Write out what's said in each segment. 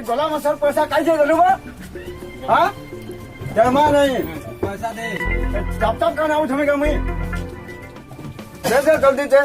गला मसर पैसा कैसे देलू बा? हाँ दरमा नहीं पैसा दे। जब तक का ना उठमेगा मैं दे जल्दी दे।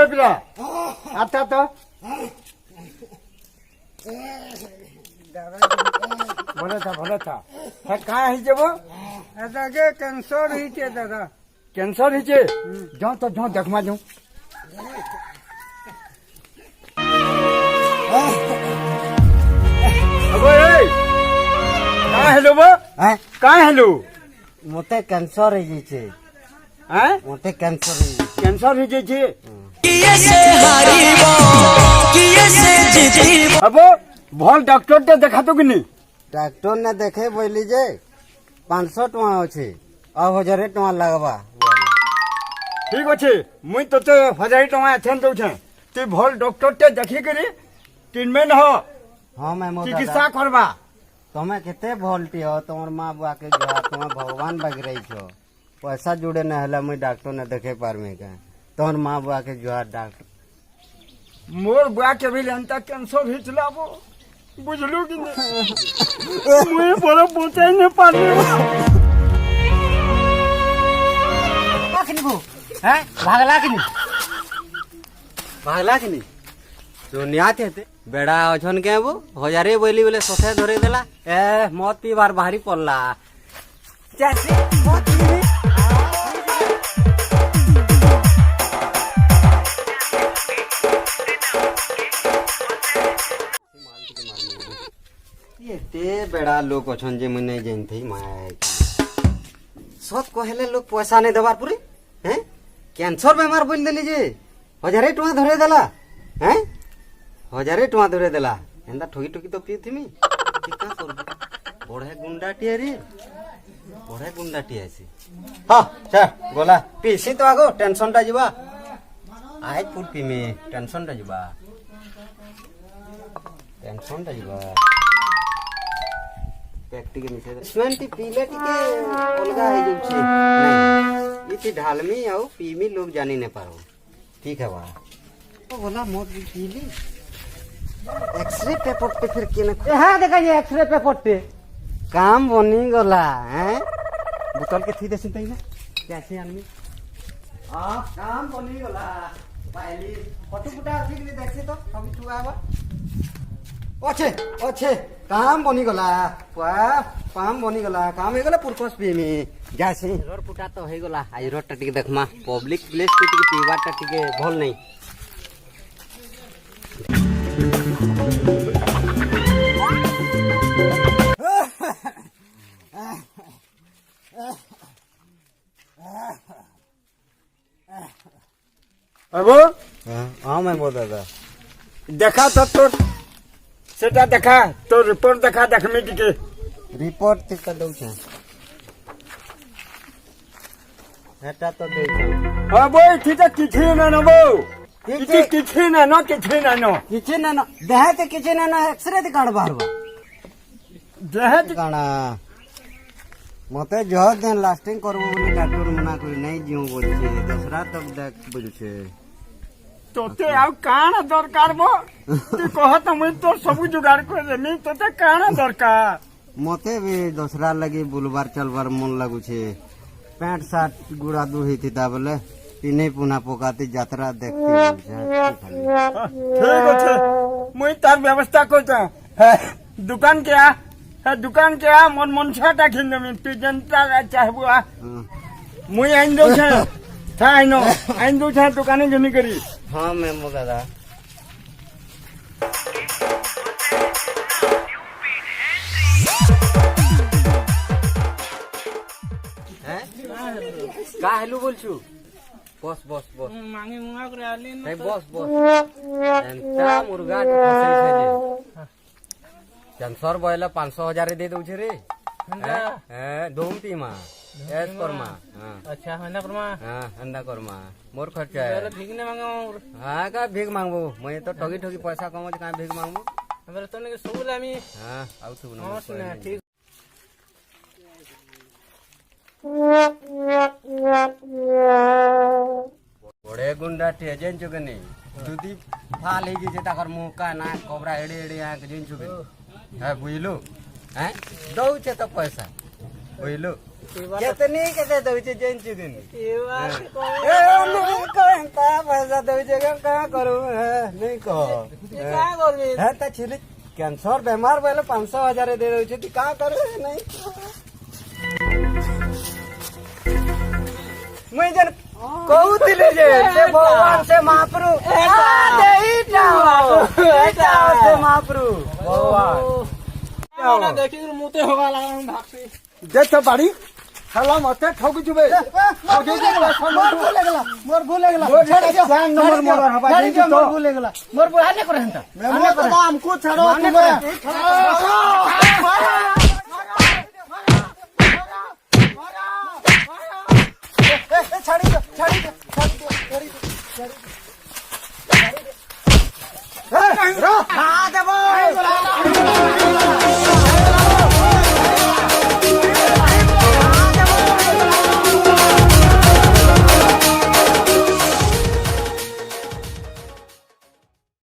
पिला आता तो भला था कहाँ है वो दादा कैंसर ही थे दादा। कैंसर ही चे जाओ तो जाओ देखमा जाऊं कहाँ हेलो वो कहाँ हेलो मोटे कैंसर ही छे मोटे कैंसर ही जे अब भल डॉक्टर टे देखा तो कि नहीं डॉक्टर ने देखे बोली जे 500 टका अच्छे और 1000 टका लगवा ठीक अच्छे मुई तो 1000 टका एथेन दउछे तू भल डॉक्टर टे देखी करी ट्रीटमेंट हो हाँ मैं चिकित्सा करबा तुम्हें केते भलटी हो तुम्हार माँ बुआ के जो तुम्हें भगवान बग रही छो पैसा जुड़े न हला मुई डॉक्टर ने देखे पारमे का तुम्हार माँ बुआ के जो डॉक्टर मोर बुआ के भी लेंता कैंसर ही चलाबो बुझलू कि नहीं मुझे बड़ा पहुंचाई नहीं पाने भागला कि नहीं तो नियात हेते बेड़ा अछन के वो हजारे बोली बोले सोथे धरे देला ए मत पीबार भारी पड़ला चाची मत पीबी ये ते बेड़ा लोग अछन जे मुई नहीं जानथई माय सत कहले लोग पैसा नहीं देबार पूरी हैं कैंसर बेमार बोल देली जे 1000 टका धरे देला हैं 1000 टका धरे देला एंदा ठोकी ठोकी तो पी थीमी का करबो बड़े गुंडाटी रे बड़े गुंडाटी आसी हां छ गोला पीसी तो आगो टेंशन टा जीवा आइ फुल पीमी टेंशन टा जीवा पैक्टिके मिसे स्वेंटी पीले टिके अलगा है जुछे नहीं इति ढालमी आउ पीमी लोग जानी ने पारो ठीक है बा तो बोला मत पीली एक्सरे पेपर पे फिर केने हां देखा ये एक्सरे पेपर पे काम बनी गला हैं बोतल के थी देसिन तई ना कैसे आदमी काम बनी गला पाइली फोटो फुटा ठीक नहीं देखसे तो कभी तू आवा अच्छे अच्छे काम बनी गला काम बनी गला काम हे गला पुरकस पीमी जासी रोड पुटा तो हे गला आज रोड टा टिके देखमा पब्लिक प्लेस पे टिके पीवा टा टिके भल नहीं अबो हां मैं बोल दादा देखा तो सेटा देखा तो रिपोर्ट देखा देखमे टिके रिपोर्ट टिका दउ छ एटा तो दे छ अबो ठीक है किछि ना नबो किछि ना देह ते किछि ना एक्सरे ते काढ बारबा देह काना मते जो दिन लास्टिंग करबो बोली डॉक्टर मना कोई नहीं जीव बोलछे दूसरा तब देख बुझछे तोते आउ काना दरकार बो तू कह त मैं तो सब जुगाड़ कर देनी तोते काना दरकार मते भी दूसरा लगी बुलबार चलबार मन लागु छे 65 गुड़ा दुही थी ता बोले तीने पुना पोकाती यात्रा देखती ठीक है मैं तार व्यवस्था करता है दुकान के आ मन छाटा खिंद में तू जनता चाहबो आ मुई आइन दो छे था आइन दो छे दुकाने जनी करी हां मैं मो दादा हैं का हेलो बोलछु बस मांगे मुंगा करे आले न बस एंता मुर्गा के फसल छे कैंसर बोले 500,000 दे दूचे रे हंदा धूम पीमा ऐस करमा अच्छा हंदा करमा हाँ अंदा करमा मोर खर्चा है मेरे भीग ने मांगे मोर हाँ का भीख मांगबो मैं तो ठगी ठगी पैसा कमाऊ कहाँ भीख मांगबो मेरे तो ने सुबह लामी हाँ आउ तू हाँ सुना ठीक बड़े गुंडा टे जेन चुके नहीं दुदी फाल ही जे ताकर मुंह का ना कोबरा एड़े एड़े आंख जेन चुके है बुझलु हैं दउचे तो पैसा बुझलु कितनी के दउचे जेन चुके नहीं ये बात ए नहीं कहता पैसा दउचे का करू नहीं कहो क्या करबे है त छिली कैंसर बीमार बोले 500,000 दे दउचे ती का करू नहीं मैं जन कहूतिले जे से भगवान से महाप्रभु से महाप्रभु भगवान ना देखी मुते होगा लगा भाग से देख तो बाड़ी खाला मते ठग जुबे मोर भूल गेला जान नंबर मोर हवा दे तो मोर भूल गेला मोर बुआ ने करे हंता मैं तो हमको छाड़ो तुम्हें छाड़ी दो रो